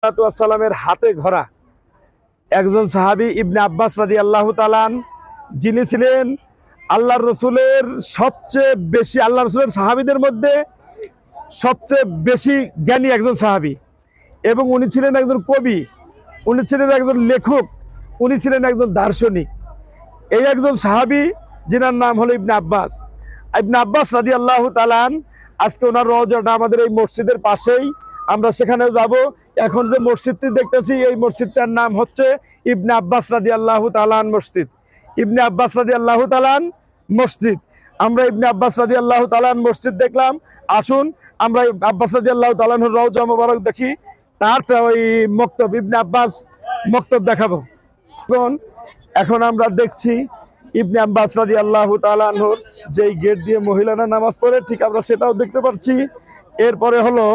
সালাতু ওয়াস সালামের হাতে ধরা একজন সাহাবী ইবনে আব্বাস রাদিয়াল্লাহু তাআলা, যিনি ছিলেন আল্লাহর রসুলের সবচেয়ে বেশি, আল্লাহ রসুলের সাহাবীদের মধ্যে সবচেয়ে বেশি জ্ঞানী একজন সাহাবী, এবং উনি ছিলেন একজন কবি, উনি ছিলেন একজন লেখক, উনি ছিলেন একজন দার্শনিক। এই একজন সাহাবী যিনার নাম হলো ইবনে আব্বাস। ইবনে আব্বাস রাদিয়াল্লাহু তাআলা, আজকে ওনার রওজাটা আমাদের এই মসজিদের পাশেই, আমরা সেখানে যাব। এখন যে মসজিদটি দেখতেছি এই মসজিদটার নাম হচ্ছে ইবনে আব্বাস রাদিয়াল্লাহু তাআলা মসজিদ। ইবনে আব্বাস রাদিয়াল্লাহু তাআলা মসজিদ, আমরা ইবনে আব্বাস রাদিয়াল্লাহু তাআলা মসজিদ দেখলাম। আসুন আমরা আব্বাস রাদিয়াল্লাহু তাআলার রওজা মোবারক দেখি, তার ওই মক্তব ইবনে আব্বাস মক্তব দেখাবো। এখন আমরা দেখছি ইবনে আব্বাস রাদিয়াল্লাহু তাআলা আনহুর যেই গেট দিয়ে মহিলারা নামাজ পড়ে, ঠিক আমরা সেটাও দেখতে পাচ্ছি। এরপরে হলো